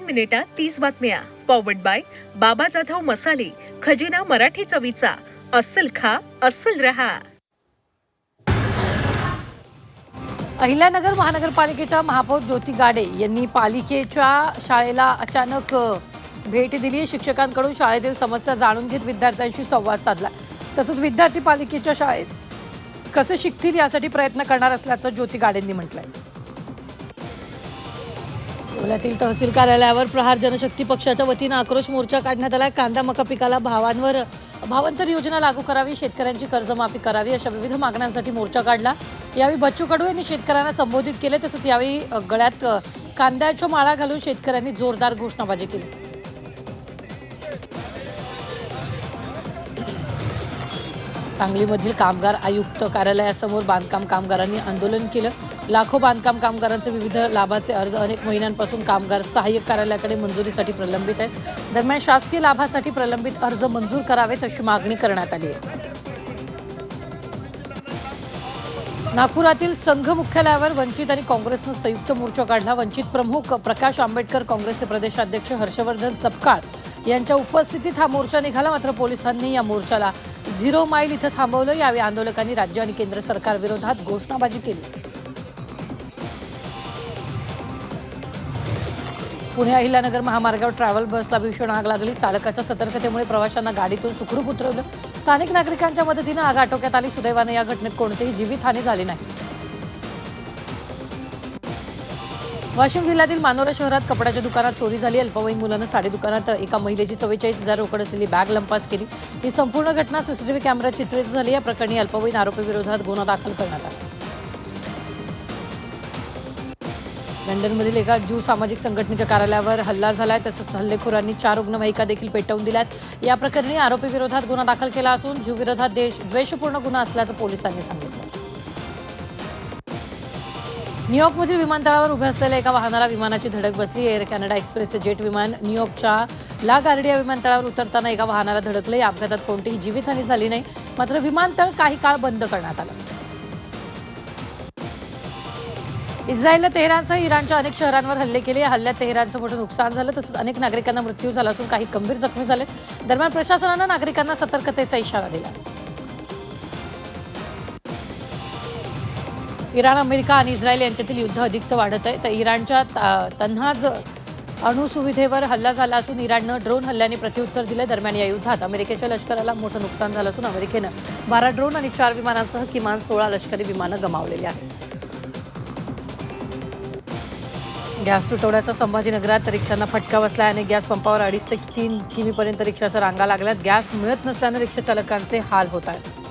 मिनिटात 30 बातम्या. Powered by बाबा जाधव मसाले, खजिना मराठी चवीचा. अस्सल खा, अस्सल रहा. अहिल्यानगर महानगरपालिकेच्या महापौर ज्योती गाडे यांनी पालिकेच्या शाळेला अचानक भेट दिली. शिक्षकांकडून शाळेतील समस्या जाणून घेत विद्यार्थ्यांशी संवाद साधला. तसंच विद्यार्थी पालिकेच्या शाळेत कसे शिकतील यासाठी प्रयत्न करणार असल्याचं ज्योती गाडेंनी म्हटलंय. येवल्यातील तहसील कार्यालयावर प्रहार जनशक्ती पक्षाच्या वतीनं आक्रोश मोर्चा काढण्यात आला. कांदा मका पिकाला भावांतर योजना लागू करावी, शेतकऱ्यांची कर्जमाफी करावी अशा विविध मागण्यांसाठी मोर्चा काढला. यावेळी बच्चू कडू यांनी शेतकऱ्यांना संबोधित केले. तसंच यावेळी गळ्यात कांद्याच्या माळा घालून शेतकऱ्यांनी जोरदार घोषणाबाजी केली. सांगलीमधील कामगार आयुक्त कार्यालयासमोर बांधकाम कामगारांनी आंदोलन केलं. लाखो बांधकाम कामगारांचे विविध लाभाचे अर्ज अनेक महिन्यांपासून कामगार सहाय्यक कार्यालयाकडे मंजुरीसाठी प्रलंबित आहेत. दरम्यान शासकीय लाभासाठी प्रलंबित अर्ज मंजूर करावेत अशी मागणी करण्यात आली आहे. नागपुरातील संघ मुख्यालयावर वंचित आणि काँग्रेसनं संयुक्त मोर्चा काढला. वंचित प्रमुख प्रकाश आंबेडकर, काँग्रेसचे प्रदेशाध्यक्ष हर्षवर्धन सपकाळ यांच्या उपस्थितीत हा मोर्चा निघाला. मात्र पोलिसांनी या मोर्चाला 0 माईल इथं थांबवलं. यावेळी आंदोलकांनी राज्य आणि केंद्र सरकार विरोधात घोषणाबाजी केली. पुणे अहिल्यानगर महामार्गावर ट्रॅव्हल बसला भीषण आग लागली. चालकाच्या सतर्कतेमुळे प्रवाशांना गाडीतून सुखरूप उतरवलं. स्थानिक नागरिकांच्या मदतीनं आग आटोक्यात आली. सुदैवाने या घटनेत कोणतीही जीवितहानी झाली नाही. वाशिम जिल्ह्यातील मानोरा शहरात कपड्याच्या दुकानात चोरी झाली. अल्पवयीन मुलानं साडी दुकानात एका महिलेची 44,000 रोकड असलेली बॅग लंपास केली. ही संपूर्ण घटना सीसीटीव्ही कॅमेऱ्यात चित्रित झाली. या प्रकरणी अल्पवयीन आरोपीविरोधात गुन्हा दाखल करण्यात आला. लंडनमधील एका ज्यू सामाजिक संघटनेच्या कार्यालयावर हल्ला झालाय. तसंच हल्लेखोरांनी 4 रुग्णवाहिका देखील पेटवून दिल्यात. या प्रकरणी आरोपीविरोधात गुन्हा दाखल केला असून ज्यू विरोधात द्वेषपूर्ण गुन्हा असल्याचं पोलिसांनी सांगितलं. न्यूयॉर्कमधील विमानतळावर उभ्या असलेल्या एका वाहनाला विमानाची धडक बसली. एअर कॅनडा एक्सप्रेसचे जेट विमान न्यूयॉर्कच्या ला गार्डिया विमानतळावर उतरताना एका वाहनाला धडकले. या अपघातात कोणतीही जीवितहानी झाली नाही. मात्र विमानतळ काही काळ बंद करण्यात आलं. इस्रायलने तेहरानसह इराणच्या अनेक शहरांवर हल्ले केले. या हल्ल्यात तेहरानचं मोठं नुकसान झालं. तसंच अनेक नागरिकांना मृत्यू झाला असून काही गंभीर जखमी झाले. दरम्यान प्रशासनानं नागरिकांना सतर्कतेचा इशारा दिला. इराण, अमेरिका आणि इस्रायल यांच्यातील युद्ध अधिकच वाढत आहे. तर इराणच्या तन्हाज अणुसुविधेवर हल्ला झाला असून इराणनं ड्रोन हल्ल्याने प्रत्युत्तर दिलं. दरम्यान या युद्धात अमेरिकेच्या लष्कराला मोठं नुकसान झालं असून अमेरिकेनं 12 ड्रोन आणि 4 विमानांसह किमान 16 लष्करी विमानं गमावलेली आहेत. गॅस तुटवड्याचा संभाजीनगरात रिक्षांना फटका बसला. अनेक गॅस पंपावर 2.5 ते 3 किमीपर्यंत रिक्षाच्या रांगा लागल्यात. गॅस मिळत नसल्यानं रिक्षा चालकांचे हाल होत आहेत.